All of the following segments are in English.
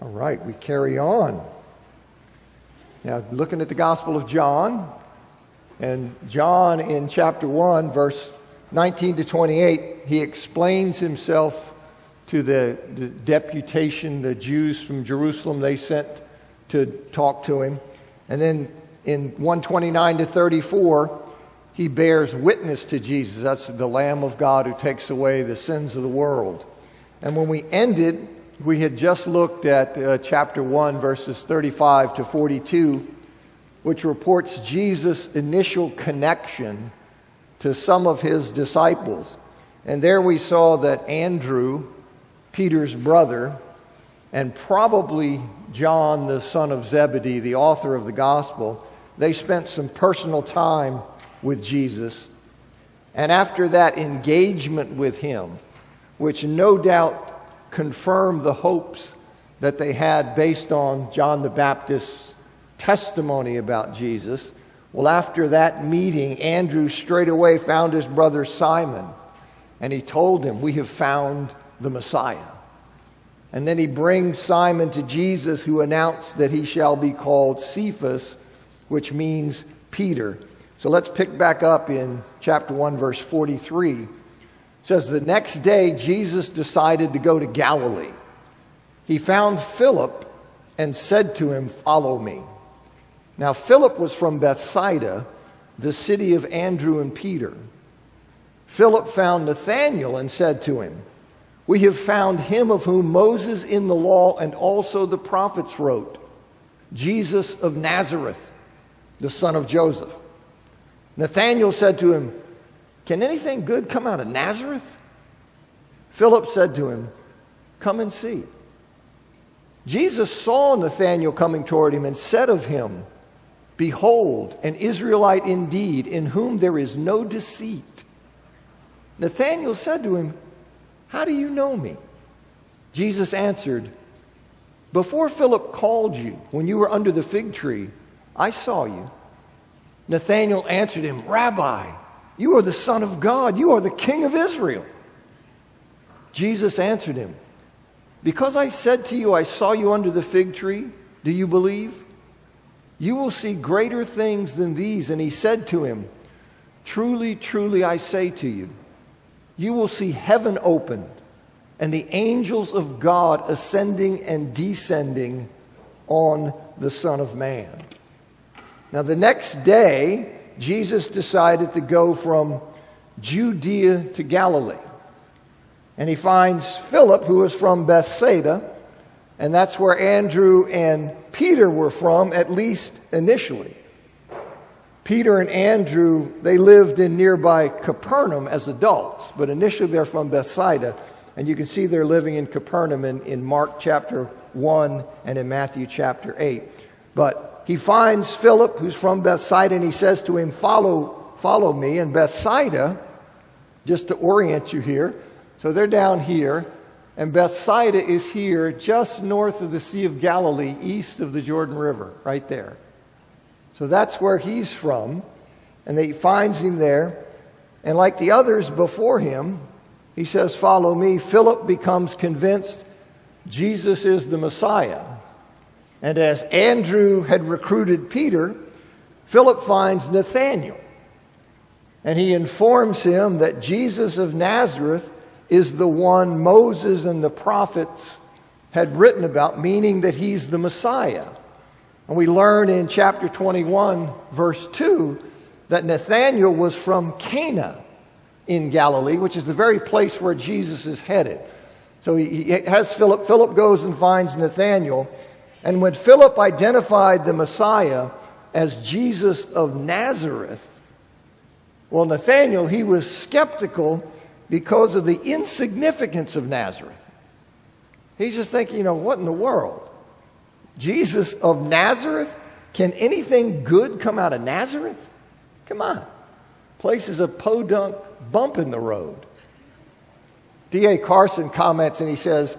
All right, we carry on. Now, looking at the Gospel of John, and John in chapter 1, verse 19 to 28, he explains himself to the deputation, the Jews from Jerusalem they sent to talk to him. And then in 129 to 34, he bears witness to Jesus. That's the Lamb of God who takes away the sins of the world. And when we ended, we had just looked at chapter 1, verses 35 to 42, which reports Jesus' initial connection to some of his disciples. And there we saw that Andrew, Peter's brother, and probably John, the son of Zebedee, the author of the gospel, they spent some personal time with Jesus. And after that engagement with him, which no doubt confirmed the hopes that they had based on John the Baptist's testimony about Jesus. Well, after that meeting, Andrew straight away found his brother Simon, and he told him, "We have found the Messiah." And then he brings Simon to Jesus, who announced that he shall be called Cephas, which means Peter. So let's pick back up in chapter 1, verse 43. It says, the next day, Jesus decided to go to Galilee. He found Philip and said to him, "Follow me." Now, Philip was from Bethsaida, the city of Andrew and Peter. Philip found Nathanael and said to him, "We have found him of whom Moses in the law and also the prophets wrote, Jesus of Nazareth, the son of Joseph." Nathanael said to him, "Can anything good come out of Nazareth?" Philip said to him, "Come and see." Jesus saw Nathanael coming toward him and said of him, "Behold, an Israelite indeed, in whom there is no deceit." Nathanael said to him, "How do you know me?" Jesus answered, "Before Philip called you, when you were under the fig tree, I saw you." Nathanael answered him, "Rabbi, you are the Son of God. You are the King of Israel." Jesus answered him, "Because I said to you, I saw you under the fig tree, do you believe? You will see greater things than these." And he said to him, "Truly, truly, I say to you, you will see heaven opened and the angels of God ascending and descending on the Son of Man." Now, the next day, Jesus decided to go from Judea to Galilee. And he finds Philip, who is from Bethsaida, and that's where Andrew and Peter were from, at least initially. Peter and Andrew, they lived in nearby Capernaum as adults, but initially they're from Bethsaida. And you can see they're living in Capernaum in Mark chapter 1 and in Matthew chapter 8. But he finds Philip, who's from Bethsaida, and he says to him, follow me. And Bethsaida, just to orient you here, so they're down here, and Bethsaida is here just north of the Sea of Galilee, east of the Jordan River, right there. So that's where he's from, and he finds him there. And like the others before him, he says, "Follow me." Philip becomes convinced Jesus is the Messiah. And as Andrew had recruited Peter, Philip finds Nathanael. And he informs him that Jesus of Nazareth is the one Moses and the prophets had written about, meaning that he's the Messiah. And we learn in chapter 21, verse 2, that Nathanael was from Cana in Galilee, which is the very place where Jesus is headed. So he has Philip. Philip goes and finds Nathanael. And when Philip identified the Messiah as Jesus of Nazareth, well, Nathanael, he was skeptical because of the insignificance of Nazareth. He's just thinking, what in the world? Jesus of Nazareth? Can anything good come out of Nazareth? Come on. Place is a podunk bump in the road. D.A. Carson comments and he says,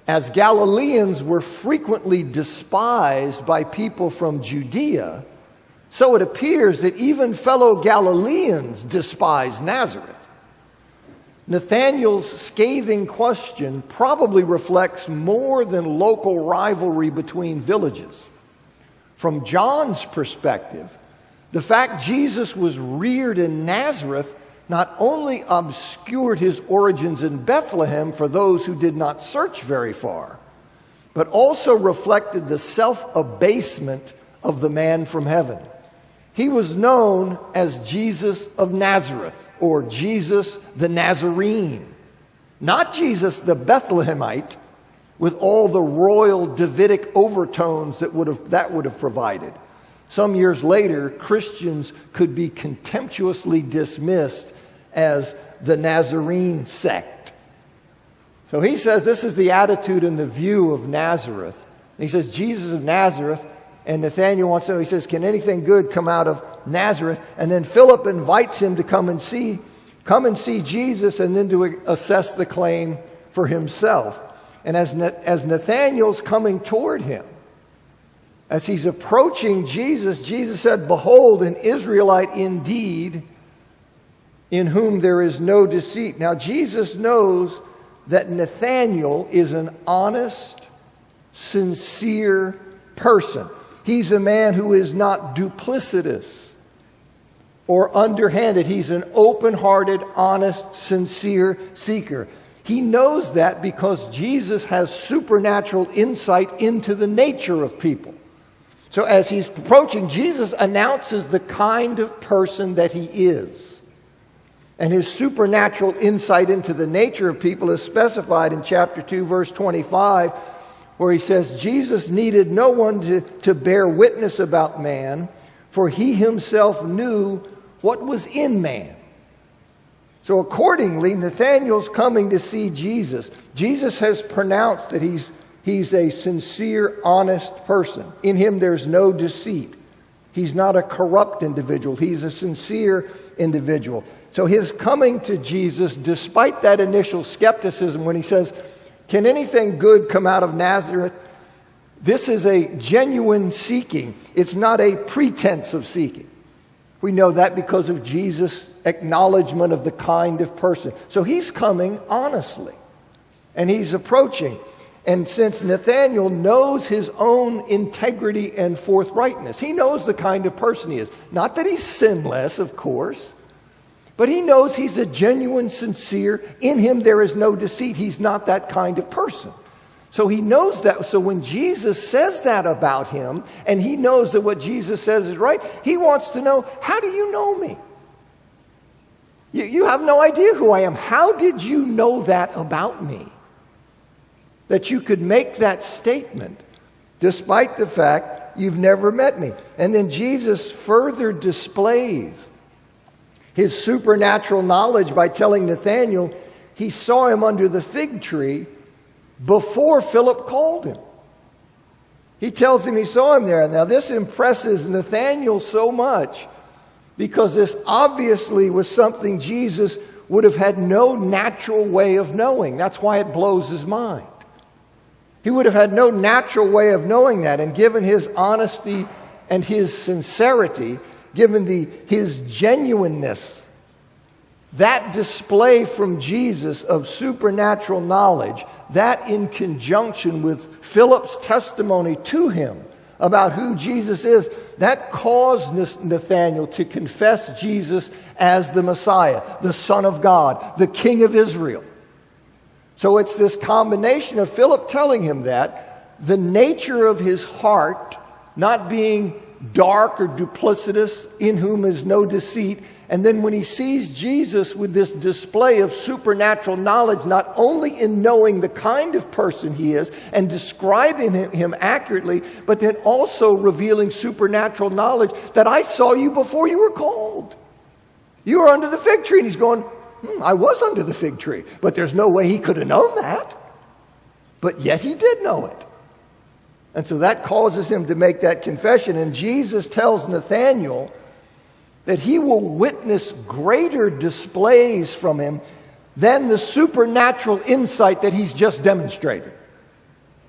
"As Galileans were frequently despised by people from Judea, so it appears that even fellow Galileans despise Nazareth. Nathanael's scathing question probably reflects more than local rivalry between villages. From John's perspective, the fact Jesus was reared in Nazareth not only obscured his origins in Bethlehem for those who did not search very far, but also reflected the self-abasement of the man from heaven. He was known as Jesus of Nazareth, or Jesus the Nazarene, not Jesus the Bethlehemite, with all the royal Davidic overtones that would have provided. Some years later, Christians could be contemptuously dismissed as the Nazarene sect. So he says this is the attitude and the view of Nazareth. And he says, Jesus of Nazareth, and Nathanael wants to know, he says, can anything good come out of Nazareth? And then Philip invites him to come and see Jesus, and then to assess the claim for himself. And as Nathanael's coming toward him, as he's approaching Jesus, Jesus said, behold, an Israelite indeed, in whom there is no deceit. Now, Jesus knows that Nathanael is an honest, sincere person. He's a man who is not duplicitous or underhanded. He's an open-hearted, honest, sincere seeker. He knows that because Jesus has supernatural insight into the nature of people. So as he's approaching, Jesus announces the kind of person that he is. And his supernatural insight into the nature of people is specified in chapter 2, verse 25, where he says, Jesus needed no one to bear witness about man, for he himself knew what was in man. So accordingly, Nathanael's coming to see Jesus. Jesus has pronounced that he's a sincere, honest person. In him there's no deceit. He's not a corrupt individual. He's a sincere individual. So his coming to Jesus, despite that initial skepticism when he says, can anything good come out of Nazareth? This is a genuine seeking. It's not a pretense of seeking. We know that because of Jesus' acknowledgement of the kind of person. So he's coming honestly, and he's approaching. And since Nathanael knows his own integrity and forthrightness, he knows the kind of person he is. Not that he's sinless, of course, but he knows he's a genuine, sincere. In him there is no deceit. He's not that kind of person. So he knows that. So when Jesus says that about him, and he knows that what Jesus says is right, he wants to know, how do you know me? You have no idea who I am. How did you know that about me? That you could make that statement despite the fact you've never met me. And then Jesus further displays his supernatural knowledge by telling Nathanael he saw him under the fig tree before Philip called him. He tells him he saw him there. Now this impresses Nathanael so much because this obviously was something Jesus would have had no natural way of knowing. That's why it blows his mind. He would have had no natural way of knowing that, and given his honesty and his sincerity, given his genuineness, that display from Jesus of supernatural knowledge, that in conjunction with Philip's testimony to him about who Jesus is, that caused Nathanael to confess Jesus as the Messiah, the Son of God, the King of Israel. So it's this combination of Philip telling him that, the nature of his heart not being dark or duplicitous, in whom is no deceit. And then when he sees Jesus with this display of supernatural knowledge, not only in knowing the kind of person he is and describing him accurately, but then also revealing supernatural knowledge that I saw you before you were called. You were under the fig tree. And he's going, I was under the fig tree, but there's no way he could have known that. But yet he did know it. And so that causes him to make that confession. And Jesus tells Nathanael that he will witness greater displays from him than the supernatural insight that he's just demonstrated.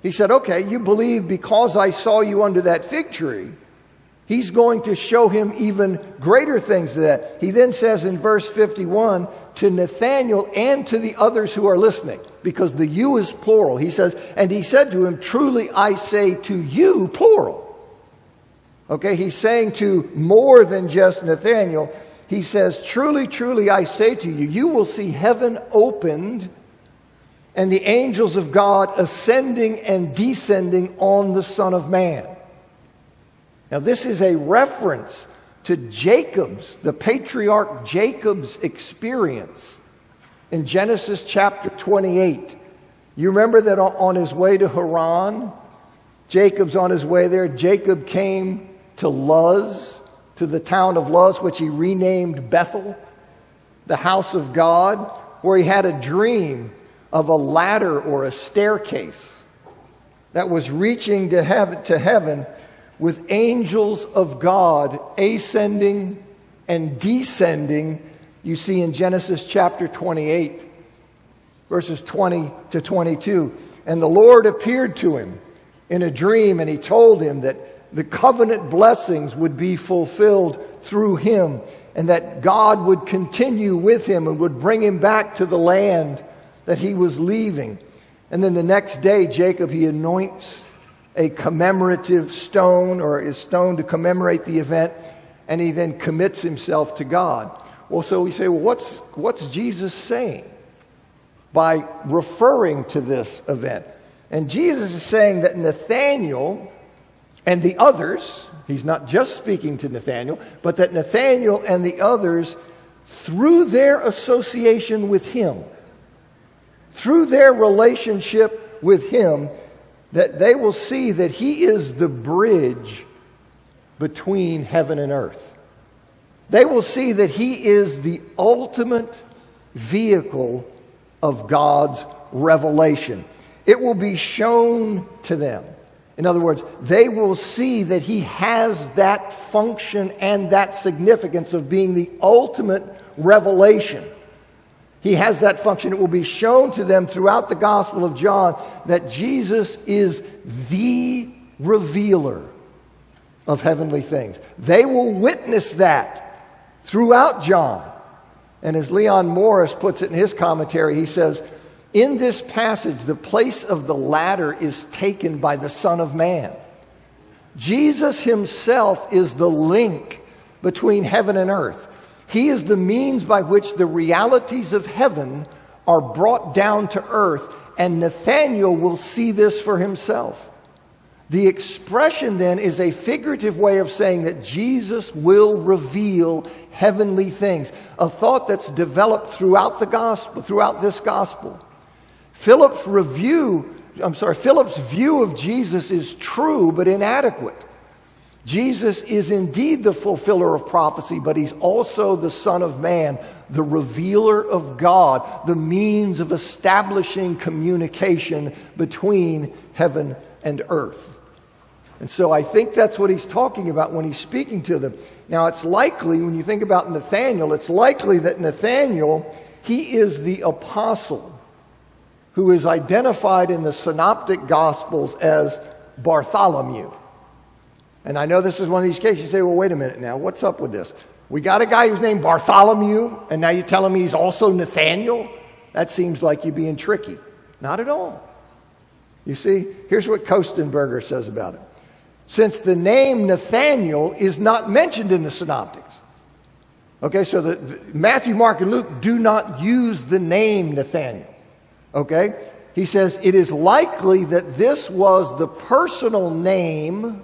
He said, okay, you believe because I saw you under that fig tree, He's going to show him even greater things than that. He then says in verse 51 to Nathanael and to the others who are listening, because the you is plural. He says, and he said to him, truly I say to you, plural. Okay, he's saying to more than just Nathanael. He says, truly, truly I say to you, you will see heaven opened and the angels of God ascending and descending on the Son of Man. Now, this is a reference to the patriarch Jacob's experience in Genesis chapter 28. You remember that on his way to Haran, Jacob's on his way there. Jacob came to Luz, to the town of Luz, which he renamed Bethel, the house of God, where he had a dream of a ladder or a staircase that was reaching to heaven with angels of God ascending and descending. You see in Genesis chapter 28, verses 20 to 22. And the Lord appeared to him in a dream, and he told him that the covenant blessings would be fulfilled through him, and that God would continue with him and would bring him back to the land that he was leaving. And then the next day, Jacob, he anoints a commemorative stone, or a stone to commemorate the event, and he then commits himself to God. Well, so we say, well, what's Jesus saying by referring to this event? And Jesus is saying that Nathanael and the others, he's not just speaking to Nathanael, but that Nathanael and the others, through their association with him, through their relationship with him, that they will see that he is the bridge between heaven and earth. They will see that he is the ultimate vehicle of God's revelation. It will be shown to them. In other words, they will see that he has that function and that significance of being the ultimate revelation. He has that function. It will be shown to them throughout the Gospel of John that Jesus is the revealer of heavenly things. They will witness that throughout John. And as Leon Morris puts it in his commentary, he says, in this passage, the place of the ladder is taken by the Son of Man. Jesus himself is the link between heaven and earth. He is the means by which the realities of heaven are brought down to earth, and Nathanael will see this for himself. The expression then is a figurative way of saying that Jesus will reveal heavenly things, a thought that's developed throughout the gospel, throughout this gospel. Philip's view of Jesus is true but inadequate. Jesus is indeed the fulfiller of prophecy, but he's also the Son of Man, the revealer of God, the means of establishing communication between heaven and earth. And so I think that's what he's talking about when he's speaking to them. Now, it's likely, when you think about Nathanael, it's likely that Nathanael, he is the apostle who is identified in the synoptic gospels as Bartholomew. And I know this is one of these cases. You say, well, wait a minute now. What's up with this? We got a guy who's named Bartholomew, and now you're telling me he's also Nathanael? That seems like you're being tricky. Not at all. You see, here's what Kostenberger says about it. Since the name Nathanael is not mentioned in the synoptics. Okay, so the Matthew, Mark, and Luke do not use the name Nathanael. Okay? He says it is likely that this was the personal name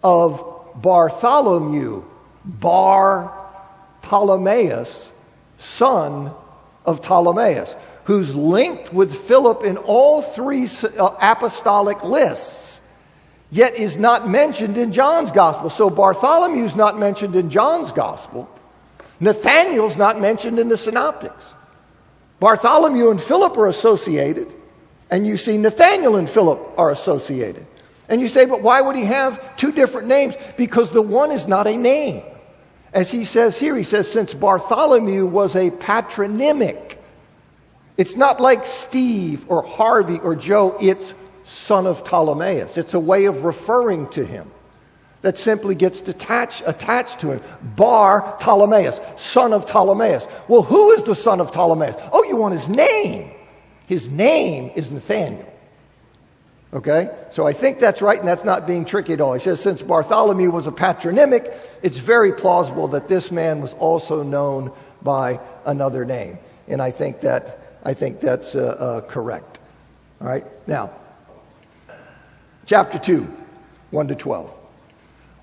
of Bartholomew, Bar Ptolemaeus, son of Ptolemaeus, who's linked with Philip in all three apostolic lists, yet is not mentioned in John's gospel. So Bartholomew's not mentioned in John's gospel. Nathanael's not mentioned in the synoptics. Bartholomew and Philip are associated, and you see Nathanael and Philip are associated. And you say, but why would he have two different names? Because the one is not a name. As he says here, he says, since Bartholomew was a patronymic. It's not like Steve or Harvey or Joe. It's son of Ptolemaeus. It's a way of referring to him. that simply gets attached to him. Bar Ptolemaeus, son of Ptolemaeus. Well, who is the son of Ptolemaeus? Oh, you want his name. His name is Nathaniel. Okay? So I think that's right, and that's not being tricky at all. He says, since Bartholomew was a patronymic, it's very plausible that this man was also known by another name. And I think that's correct. All right? Now, chapter 2, 1 to 12.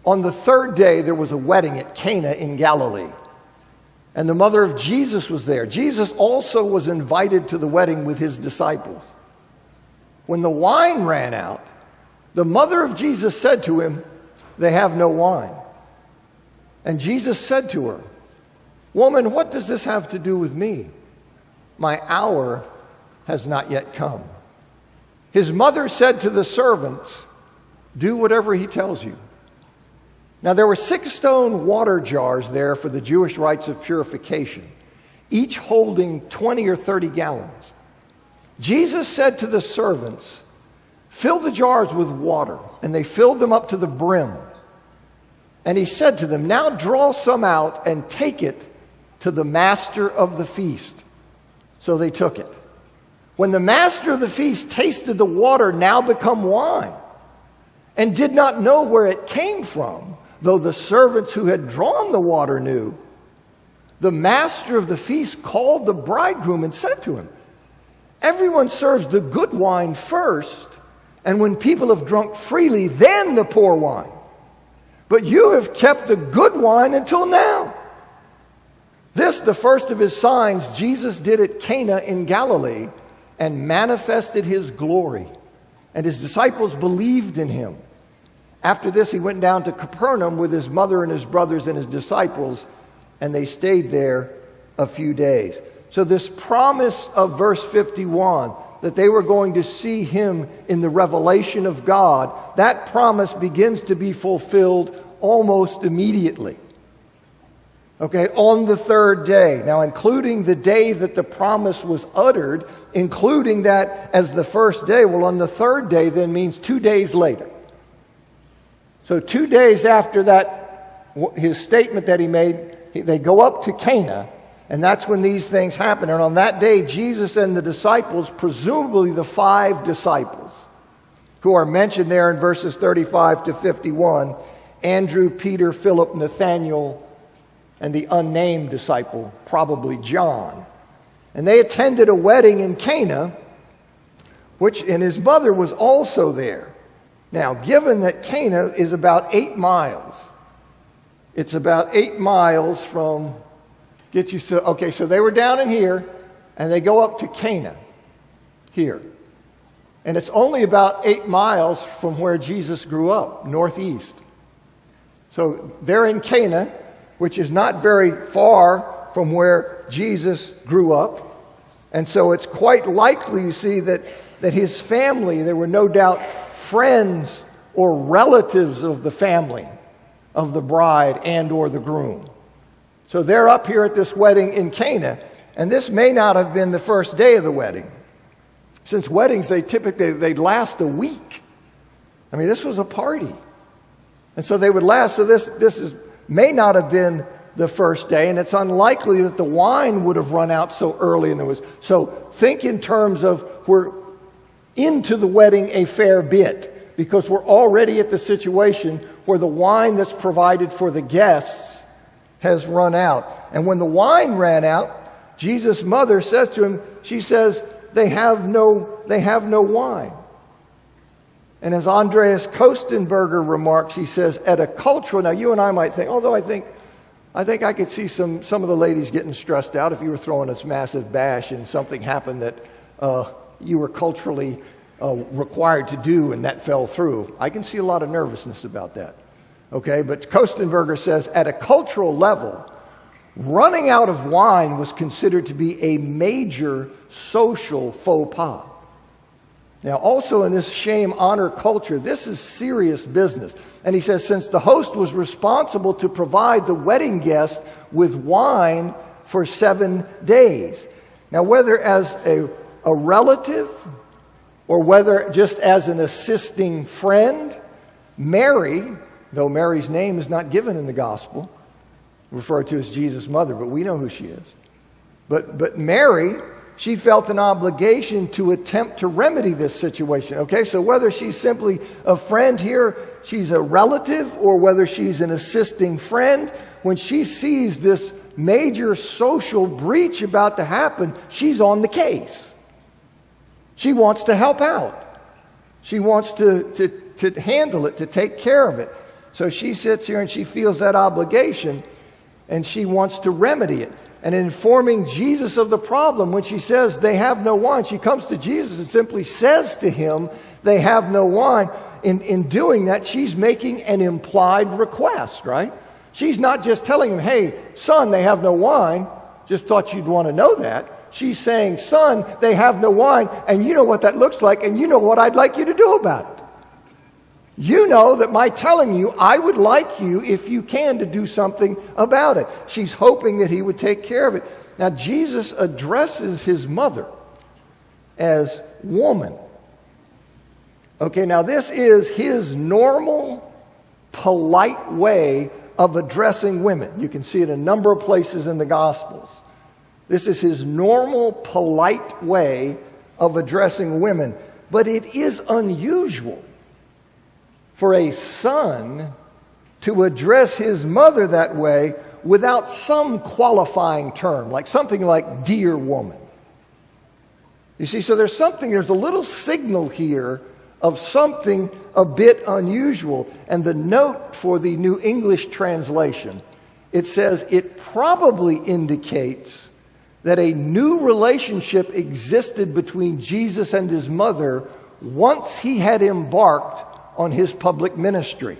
On the third day, there was a wedding at Cana in Galilee, and the mother of Jesus was there. Jesus also was invited to the wedding with his disciples. When the wine ran out, the mother of Jesus said to him, "They have no wine." And Jesus said to her, "Woman, what does this have to do with me? My hour has not yet come." His mother said to the servants, "Do whatever he tells you." Now there were 6 stone water jars there for the Jewish rites of purification, each holding 20 or 30 gallons. Jesus said to the servants, "Fill the jars with water," and they filled them up to the brim. And he said to them, "Now draw some out and take it to the master of the feast." So they took it. When the master of the feast tasted the water now become wine, and did not know where it came from, though the servants who had drawn the water knew, the master of the feast called the bridegroom and said to him, "Everyone serves the good wine first, and when people have drunk freely, then the poor wine. But you have kept the good wine until now." This, the first of his signs, Jesus did at Cana in Galilee, and manifested his glory, and his disciples believed in him. After this, he went down to Capernaum with his mother and his brothers and his disciples, and they stayed there a few days. So this promise of verse 51, that they were going to see him in the revelation of God, that promise begins to be fulfilled almost immediately. Okay, on the third day. Now, including the day that the promise was uttered, including that as the first day, well, on the third day then means 2 days later. So 2 days after that, his statement that he made, they go up to Cana, and that's when these things happen. And on that day, Jesus and the disciples, presumably the 5 disciples, who are mentioned there in verses 35 to 51, Andrew, Peter, Philip, Nathanael, and the unnamed disciple, probably John. And they attended a wedding in Cana, and his mother was also there. Now, given that Cana is about 8 miles, it's about 8 miles from, so they were down in here, and they go up to Cana here. And it's only about 8 miles from where Jesus grew up, northeast. So they're in Cana, which is not very far from where Jesus grew up. And so it's quite likely, you see, that his family, there were no doubt friends or relatives of the family of the bride and or the groom. So they're up here at this wedding in Cana, and this may not have been the first day of the wedding. Since weddings, they'd last a week. I mean, this was a party. And so they would last, so this may not have been the first day, and it's unlikely that the wine would have run out so early. So think in terms of we're into the wedding a fair bit, because we're already at the situation where the wine that's provided for the guests has run out. And when the wine ran out, Jesus' mother says to him, she says, they have no wine. And as Andreas Kostenberger remarks, he says, at a cultural, now you and I might think, although I think I could see some of the ladies getting stressed out if you were throwing this massive bash and something happened that you were culturally required to do and that fell through. I can see a lot of nervousness about that. Okay, but Kostenberger says, at a cultural level, running out of wine was considered to be a major social faux pas. Now, also in this shame-honor culture, this is serious business. And he says, since the host was responsible to provide the wedding guest with wine for 7 days. Now, whether as a relative or whether just as an assisting friend, Mary though Mary's name is not given in the gospel, referred to as Jesus' mother, but we know who she is. But Mary, she felt an obligation to attempt to remedy this situation. Okay, so whether she's simply a friend here, she's a relative, or whether she's an assisting friend, when she sees this major social breach about to happen, she's on the case. She wants to help out. She wants to handle it, to take care of it. So she sits here and she feels that obligation, and she wants to remedy it. And informing Jesus of the problem, when she says they have no wine, she comes to Jesus and simply says to him, they have no wine. In doing that, she's making an implied request, right? She's not just telling him, hey, son, they have no wine. Just thought you'd want to know that. She's saying, son, they have no wine, and you know what that looks like, and you know what I'd like you to do about it. You know that my telling you, I would like you, if you can, to do something about it. She's hoping that he would take care of it. Now, Jesus addresses his mother as woman. Okay, now this is his normal, polite way of addressing women. You can see it in a number of places in the Gospels. This is his normal, polite way of addressing women. But it is unusual for a son to address his mother that way without some qualifying term, like something like dear woman. You see, so there's a little signal here of something a bit unusual. And the note for the New English translation, it says it probably indicates that a new relationship existed between Jesus and his mother once he had embarked on his public ministry.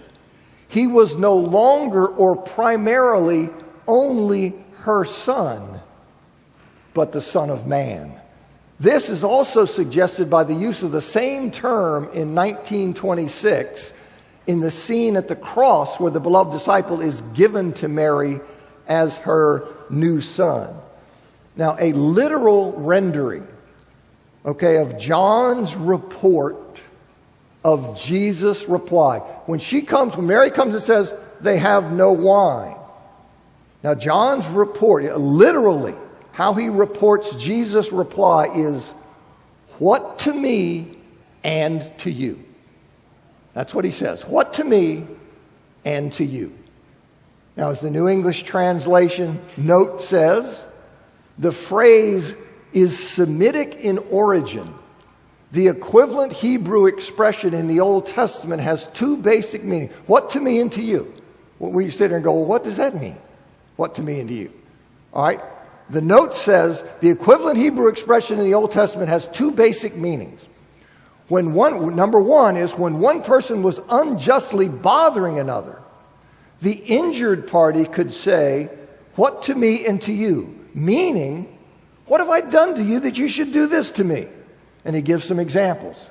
He was no longer or primarily only her son, but the Son of Man. This is also suggested by the use of the same term in 1926 in the scene at the cross where the beloved disciple is given to Mary as her new son. Now, a literal rendering, of John's report of Jesus' reply. When Mary comes and says, they have no wine. Now, John's report, literally, how he reports Jesus' reply is, what to me and to you. That's what he says. What to me and to you. Now, as the New English translation note says, the phrase is Semitic in origin. The equivalent Hebrew expression in the Old Testament has two basic meanings. What to me and to you. We sit there and go, well, what does that mean? What to me and to you? All right. The note says the equivalent Hebrew expression in the Old Testament has two basic meanings. Number one is when one person was unjustly bothering another, the injured party could say, what to me and to you? Meaning, what have I done to you that you should do this to me? And he gives some examples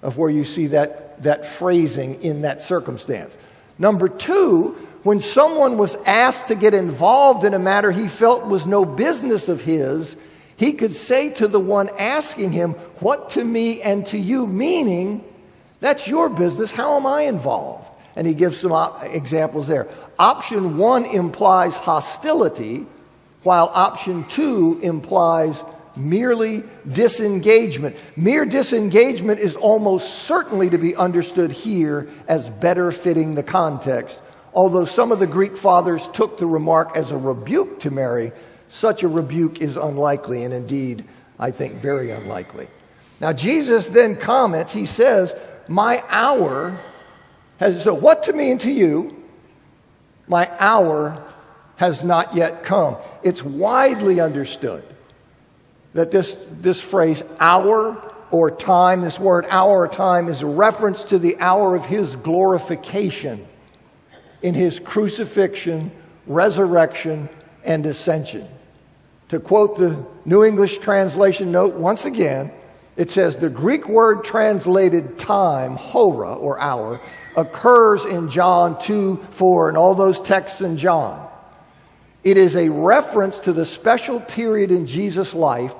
of where you see that phrasing in that circumstance. Number two, when someone was asked to get involved in a matter he felt was no business of his, he could say to the one asking him, what to me and to you? Meaning, that's your business. How am I involved? And he gives some examples there. Option one implies hostility, while option two implies merely disengagement. Mere disengagement is almost certainly to be understood here as better fitting the context. Although some of the Greek fathers took the remark as a rebuke to Mary, such a rebuke is unlikely, and indeed, I think, very unlikely. Now, Jesus then comments, he says, my hour has, so what to me and to you, my hour has not yet come. It's widely understood that this phrase, hour or time, this word hour or time, is a reference to the hour of his glorification in his crucifixion, resurrection, and ascension. To quote the New English translation note once again, it says, the Greek word translated time, hora, or hour, occurs in John 2:4 and all those texts in John. It is a reference to the special period in Jesus' life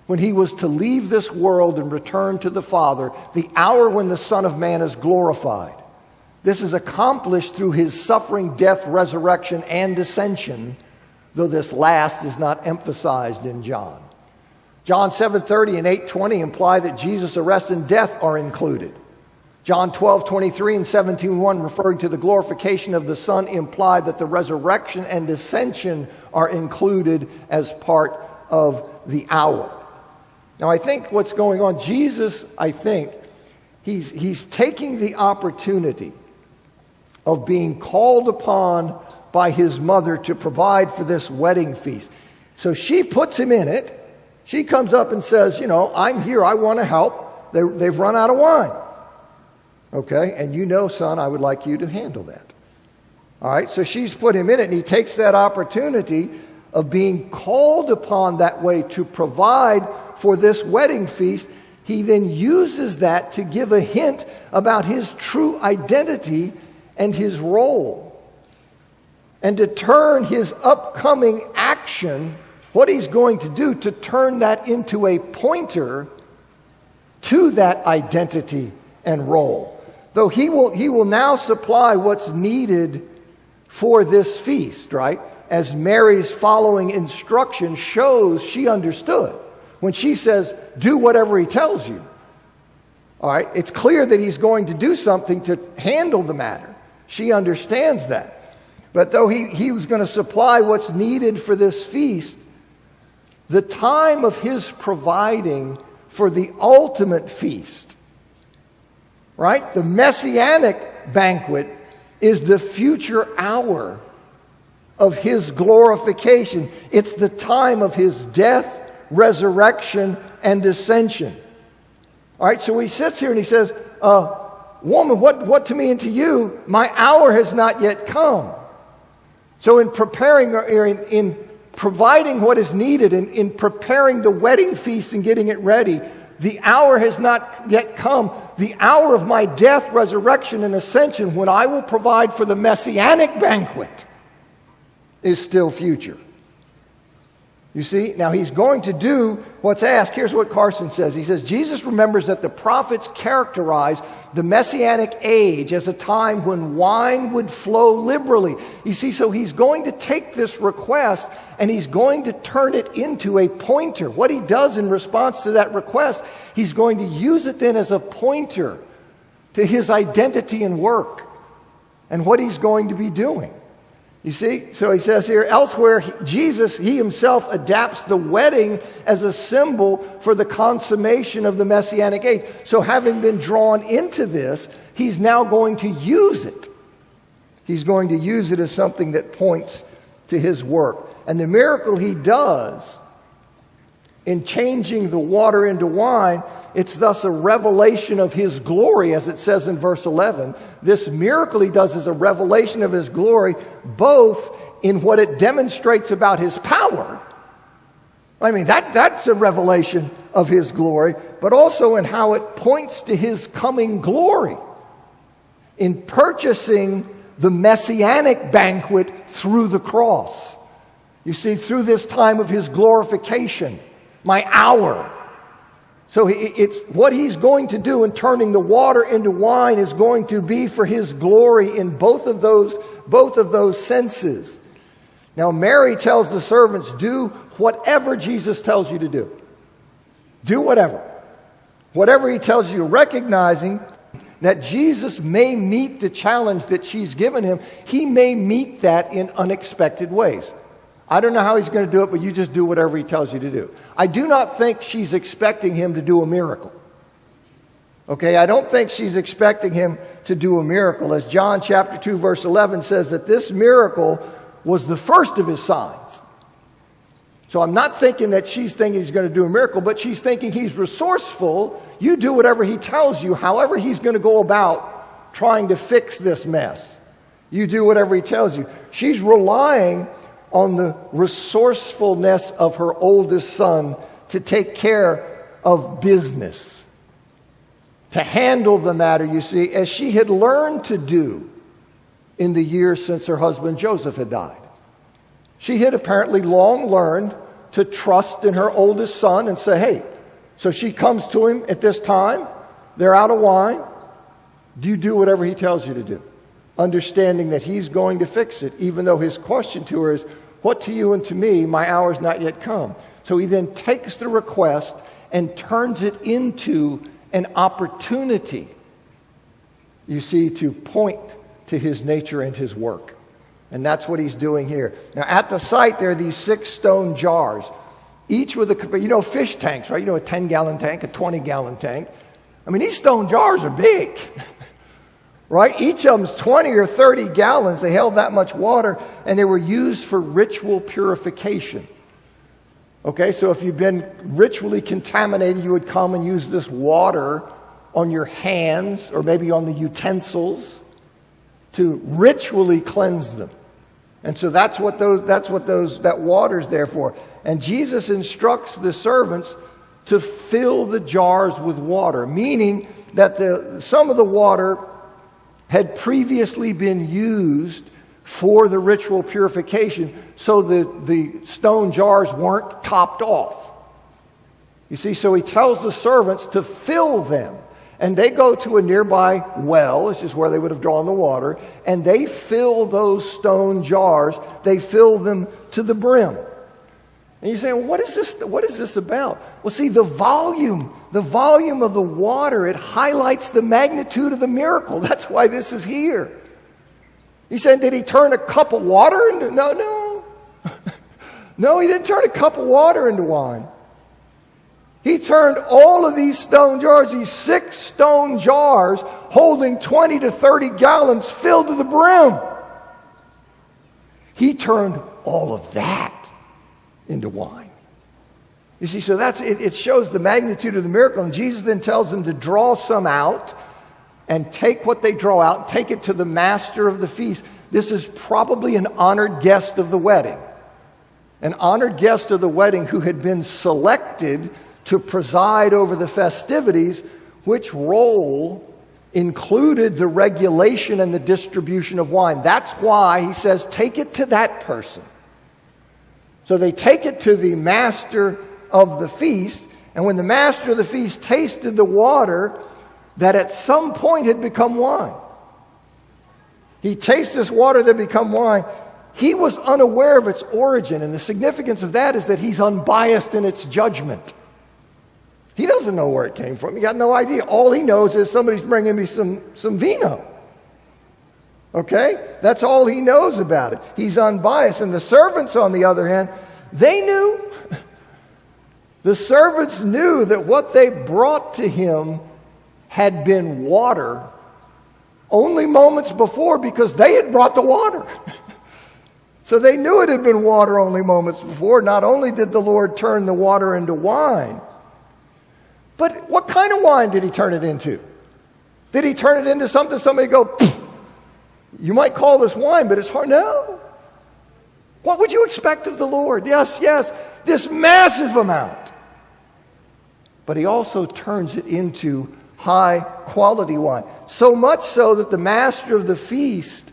when he was to leave this world and return to the Father, the hour when the Son of Man is glorified. This is accomplished through his suffering, death, resurrection, and ascension, though this last is not emphasized in John. John 7:30 and 8:20 imply that Jesus' arrest and death are included. John 12:23 and 17:1, referring to the glorification of the Son, imply that the resurrection and ascension are included as part of the hour. Now, I think what's going on, Jesus, I think, he's taking the opportunity of being called upon by his mother to provide for this wedding feast. So she puts him in it. She comes up and says, I'm here, I want to help. They've run out of wine. Okay, and son, I would like you to handle that. All right, so she's put him in it, and he takes that opportunity of being called upon that way to provide for this wedding feast. He then uses that to give a hint about his true identity and his role, and to turn his upcoming action, what he's going to do, to turn that into a pointer to that identity and role. Though he will now supply what's needed for this feast, right? As Mary's following instruction shows she understood. When she says, do whatever he tells you. All right, it's clear that he's going to do something to handle the matter. She understands that. But though he was going to supply what's needed for this feast, the time of his providing for the ultimate feast, right? The messianic banquet is the future hour of his glorification. It's the time of his death, resurrection, and ascension. All right, so he sits here and he says, woman, what to me and to you? My hour has not yet come. So in preparing, or in providing what is needed, in preparing the wedding feast and getting it ready, the hour has not yet come. The hour of my death, resurrection, and ascension, when I will provide for the messianic banquet, is still future. You see, now he's going to do what's asked. Here's what Carson says. He says, Jesus remembers that the prophets characterize the messianic age as a time when wine would flow liberally. You see, so he's going to take this request and he's going to turn it into a pointer. What he does in response to that request, he's going to use it then as a pointer to his identity and work and what he's going to be doing. You see, so he says here, elsewhere, Jesus, he himself adapts the wedding as a symbol for the consummation of the Messianic age. So having been drawn into this, he's now going to use it. He's going to use it as something that points to his work. And the miracle he does in changing the water into wine, it's thus a revelation of his glory, as it says in verse 11. This miracle he does is a revelation of his glory, both in what it demonstrates about his power. I mean, that's a revelation of his glory, but also in how it points to his coming glory in purchasing the messianic banquet through the cross. You see, through this time of his glorification, my hour. So it's what he's going to do in turning the water into wine is going to be for his glory in both of those senses. Now Mary tells the servants, do whatever Jesus tells you to do. Do whatever. Whatever he tells you, recognizing that Jesus may meet the challenge that she's given him. He may meet that in unexpected ways. I don't know how he's going to do it, but you just do whatever he tells you to do. I do not think she's expecting him to do a miracle. Okay, I don't think she's expecting him to do a miracle. As John chapter 2 verse 11 says that this miracle was the first of his signs. So I'm not thinking that she's thinking he's going to do a miracle, but she's thinking he's resourceful. You do whatever he tells you, however he's going to go about trying to fix this mess. You do whatever he tells you. She's relying on the resourcefulness of her oldest son to take care of business, to handle the matter, you see, as she had learned to do in the years since her husband Joseph had died. She had apparently long learned to trust in her oldest son and say, hey, so she comes to him at this time, they're out of wine, do you do whatever he tells you to do? understanding that he's going to fix it, even though his question to her is, what to you and to me? My hour's not yet come. So he then takes the request and turns it into an opportunity, you see, to point to his nature and his work. And that's what he's doing here. Now, at the site, there are these 6 stone jars, each with a, fish tanks, right? A 10-gallon tank, a 20-gallon tank. I mean, these stone jars are big, right? Each of them's 20 or 30 gallons. They held that much water, and they were used for ritual purification. Okay, so if you've been ritually contaminated, you would come and use this water on your hands or maybe on the utensils to ritually cleanse them. And so that's what that water's there for. And Jesus instructs the servants to fill the jars with water, meaning that some of the water had previously been used for the ritual purification, so the stone jars weren't topped off. You see, so he tells the servants to fill them. And they go to a nearby well, this is where they would have drawn the water, and they fill those stone jars, they fill them to the brim. And you say, well, what is this about? Well, see, the volume of the water, it highlights the magnitude of the miracle. That's why this is here. He said, did he turn a cup of water into... No. No, he didn't turn a cup of water into wine. He turned all of these stone jars, these 6 stone jars, holding 20 to 30 gallons filled to the brim. He turned all of that into wine. You see, so it shows the magnitude of the miracle. And Jesus then tells them to draw some out and take what they draw out, take it to the master of the feast. This is probably an honored guest of the wedding. An honored guest of the wedding who had been selected to preside over the festivities, which role included the regulation and the distribution of wine. That's why he says, take it to that person. So they take it to the master of the feast, and when the master of the feast tasted the water that at some point had become wine, he tastes this water that had become wine. He was unaware of its origin, and the significance of that is that he's unbiased in its judgment. He doesn't know where it came from. He got no idea. All he knows is somebody's bringing me some vino. Okay? That's all he knows about it. He's unbiased. And the servants, on the other hand, they knew. The servants knew that what they brought to him had been water only moments before, because they had brought the water. So they knew it had been water only moments before. Not only did the Lord turn the water into wine, but what kind of wine did he turn it into? Did he turn it into something somebody go, you might call this wine, but it's hard? No. What would you expect of the Lord? Yes, this massive amount. But he also turns it into high quality wine. So much so that the master of the feast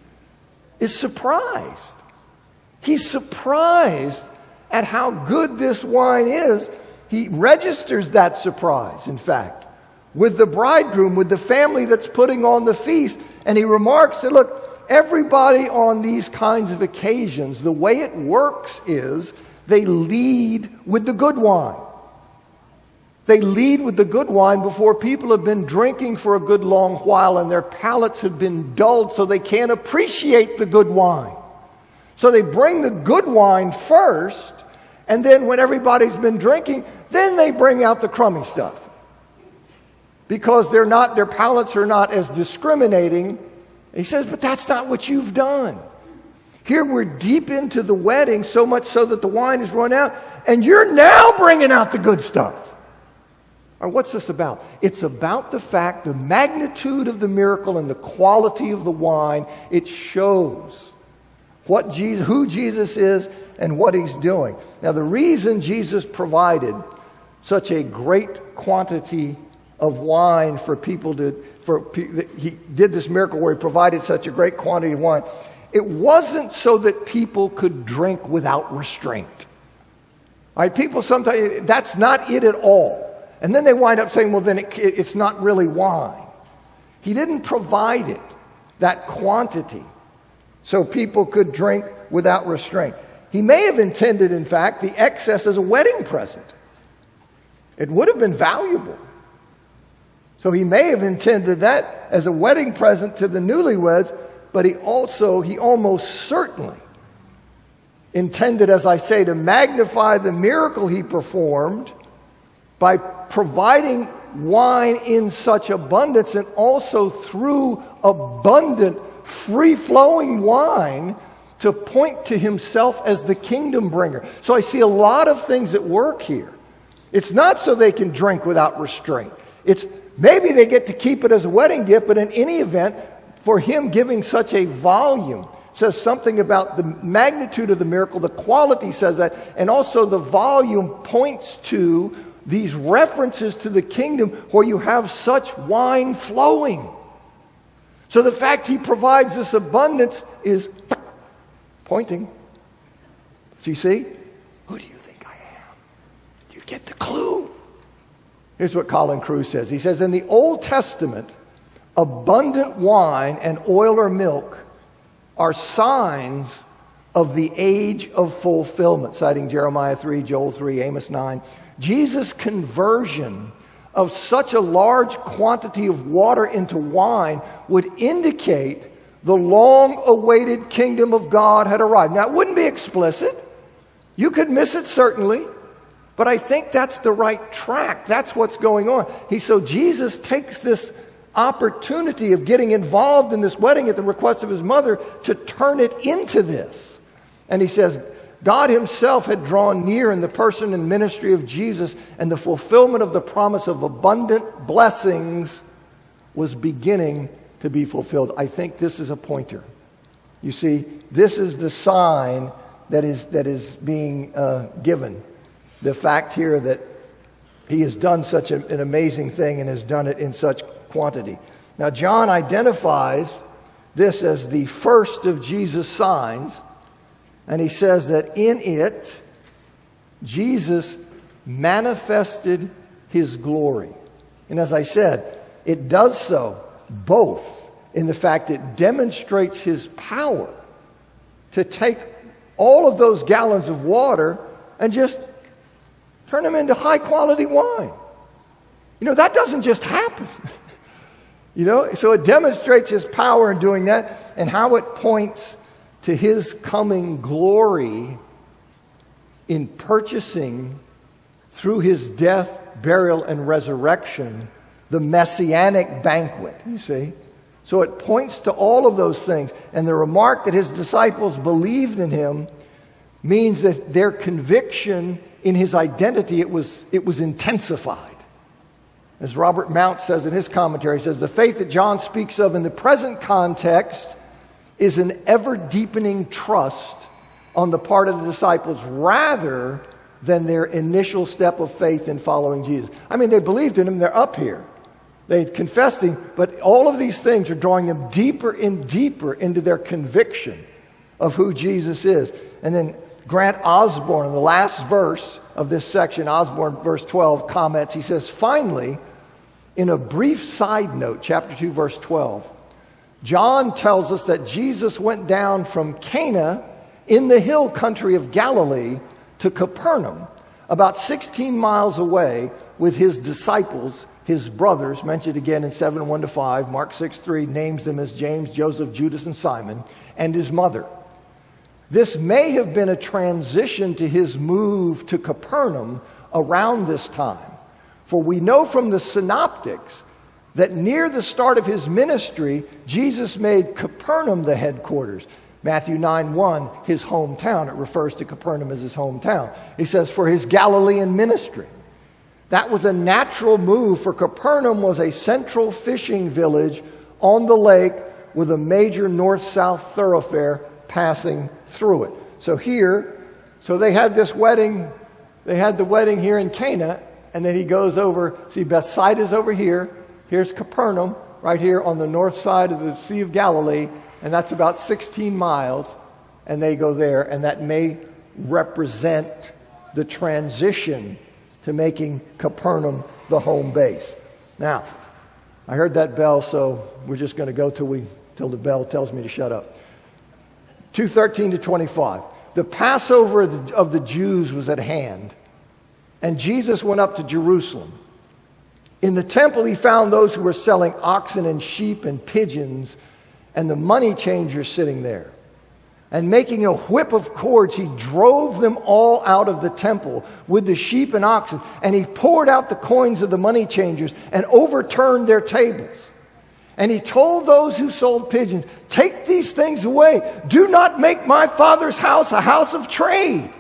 is surprised. He's surprised at how good this wine is. He registers that surprise, in fact, with the bridegroom, with the family that's putting on the feast. And he remarks that, look, everybody on these kinds of occasions, the way it works is they lead with the good wine. They lead with the good wine before people have been drinking for a good long while and their palates have been dulled, so they can't appreciate the good wine. So they bring the good wine first, and then when everybody's been drinking, then they bring out the crummy stuff. Because their palates are not as discriminating. He says, but that's not what you've done. Here we're deep into the wedding, so much so that the wine is run out, and you're now bringing out the good stuff. Or what's this about? It's about the fact, the magnitude of the miracle and the quality of the wine. It shows who Jesus is and what he's doing. Now, the reason Jesus provided such a great quantity of wine for people he did this miracle where he provided such a great quantity of wine, it wasn't so that people could drink without restraint. All right, people sometimes, that's not it at all. And then they wind up saying, well, then it's not really wine. He didn't provide it that quantity, so people could drink without restraint. He may have intended, in fact, the excess as a wedding present. It would have been valuable. So he may have intended that as a wedding present to the newlyweds, but he almost certainly intended, as I say, to magnify the miracle he performed by providing wine in such abundance, and also through abundant, free-flowing wine to point to himself as the kingdom bringer. So I see a lot of things at work here. It's not so they can drink without restraint. It's maybe they get to keep it as a wedding gift, but in any event, for him giving such a volume says something about the magnitude of the miracle. The quality says that, and also the volume points to these references to the kingdom where you have such wine flowing. So the fact he provides this abundance is pointing. So you see, who do you think I am? Do you get the clue? Here's what Colin Crews says. He says, in the Old Testament, abundant wine and oil or milk are signs of the age of fulfillment, citing Jeremiah 3, Joel 3, Amos 9. Jesus' conversion of such a large quantity of water into wine would indicate the long-awaited kingdom of God had arrived. Now, it wouldn't be explicit. You could miss it, certainly. But I think that's the right track. That's what's going on. So Jesus takes this opportunity of getting involved in this wedding at the request of his mother to turn it into this. And he says, God himself had drawn near in the person and ministry of Jesus, and the fulfillment of the promise of abundant blessings was beginning to be fulfilled. I think this is a pointer. You see, this is the sign that is being given. The fact here that he has done such an amazing thing and has done it in such quantity. Now, John identifies this as the first of Jesus' signs, and he says that in it, Jesus manifested his glory. And as I said, it does so both in the fact it demonstrates his power to take all of those gallons of water and just turn them into high-quality wine. That doesn't just happen. So it demonstrates his power in doing that, and how it points to his coming glory in purchasing, through his death, burial, and resurrection, the messianic banquet, you see. So it points to all of those things. And the remark that his disciples believed in him means that their conviction in his identity, it was intensified. As Robert Mounce says in his commentary, he says, the faith that John speaks of in the present context is an ever-deepening trust on the part of the disciples rather than their initial step of faith in following Jesus. I mean, they believed in him, they're up here. They confessed him, but all of these things are drawing them deeper and deeper into their conviction of who Jesus is. And then Grant Osborne, in the last verse of this section, Osborne, verse 12, comments, he says, finally, in a brief side note, chapter 2, verse 12, John tells us that Jesus went down from Cana in the hill country of Galilee to Capernaum, about 16 miles away, with his disciples, his brothers, mentioned again in 7:1-5. Mark 6:3 names them as James, Joseph, Judas, and Simon, and his mother. This may have been a transition to his move to Capernaum around this time. For we know from the synoptics that near the start of his ministry, Jesus made Capernaum the headquarters. Matthew 9:1, his hometown. It refers to Capernaum as his hometown. He says, for his Galilean ministry. That was a natural move, for Capernaum was a central fishing village on the lake with a major north-south thoroughfare passing through it. So they had this wedding. They had the wedding here in Cana, and then he goes over. See, Bethsaida's over here. Here's Capernaum, right here on the north side of the Sea of Galilee, and that's about 16 miles, and they go there, and that may represent the transition to making Capernaum the home base. Now, I heard that bell, so we're just going to go till till the bell tells me to shut up. 2:13 to 25. The Passover of the Jews was at hand, and Jesus went up to Jerusalem. In the temple he found those who were selling oxen and sheep and pigeons, and the money changers sitting there. And making a whip of cords, he drove them all out of the temple with the sheep and oxen. And he poured out the coins of the money changers and overturned their tables. And he told those who sold pigeons, "Take these things away. Do not make my Father's house a house of trade."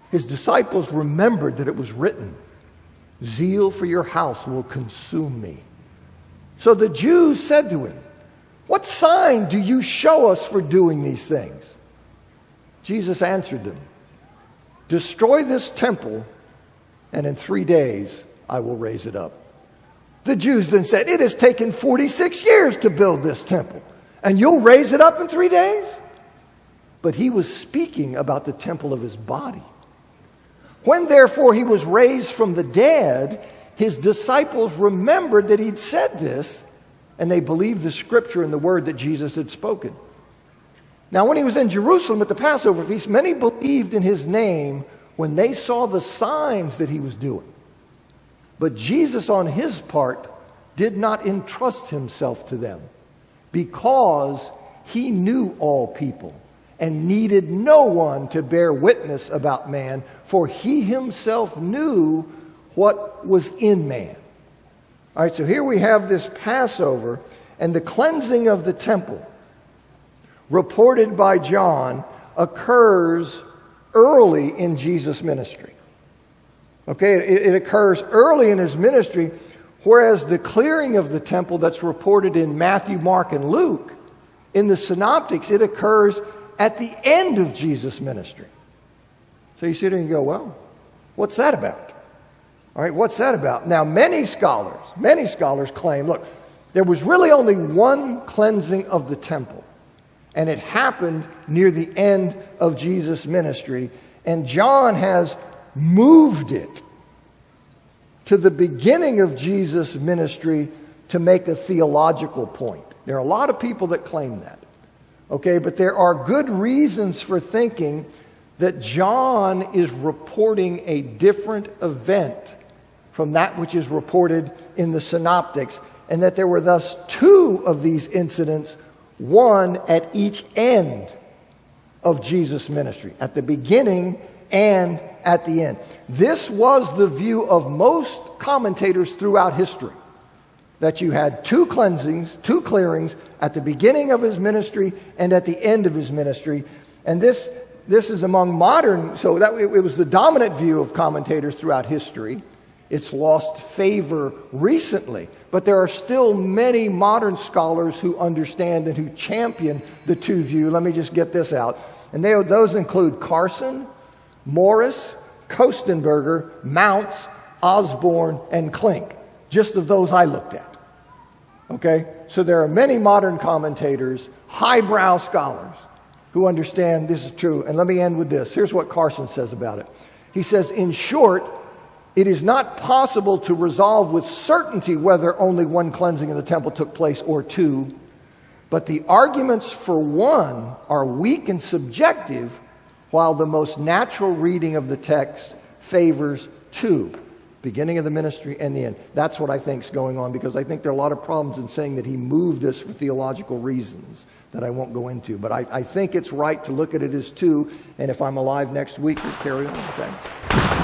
His disciples remembered that it was written, "Zeal for your house will consume me." So the Jews said to him, "What sign do you show us for doing these things?" Jesus answered them, "Destroy this temple, and in 3 days I will raise it up." The Jews then said, "It has taken 46 years to build this temple, and you'll raise it up in 3 days?" But he was speaking about the temple of his body. When therefore he was raised from the dead, his disciples remembered that he'd said this, and they believed the scripture and the word that Jesus had spoken. Now when he was in Jerusalem at the Passover feast, many believed in his name when they saw the signs that he was doing. But Jesus on his part did not entrust himself to them, because he knew all people and needed no one to bear witness about man, for he himself knew what was in man. All right, so here we have this Passover and the cleansing of the temple, reported by John, occurs early in Jesus' ministry. Okay, it occurs early in his ministry, whereas the clearing of the temple that's reported in Matthew, Mark, and Luke, in the synoptics, it occurs at the end of Jesus' ministry. So you sit there and go, well, what's that about? All right, what's that about? Now, many scholars claim, look, there was really only one cleansing of the temple, and it happened near the end of Jesus' ministry, and John has moved it to the beginning of Jesus' ministry to make a theological point. There are a lot of people that claim that. Okay, but there are good reasons for thinking that John is reporting a different event from that which is reported in the synoptics, and that there were thus two of these incidents, one at each end of Jesus' ministry, at the beginning and at the end. This was the view of most commentators throughout history, that you had two cleansings, two clearings at the beginning of his ministry and at the end of his ministry. And this is among modern, so that it was the dominant view of commentators throughout history. It's lost favor recently, but there are still many modern scholars who understand and who champion the two view. Let me just get this out. And those include Carson, Morris, Kostenberger, Mounce, Osborne, and Klink. Just of those I looked at. Okay? So there are many modern commentators, highbrow scholars, who understand this is true. And let me end with this. Here's what Carson says about it. He says, in short, it is not possible to resolve with certainty whether only one cleansing of the temple took place or two, but the arguments for one are weak and subjective, while the most natural reading of the text favors two, beginning of the ministry and the end. That's what I think is going on, because I think there are a lot of problems in saying that he moved this for theological reasons that I won't go into. But I think it's right to look at it as two, and if I'm alive next week, we'll carry on. Thanks.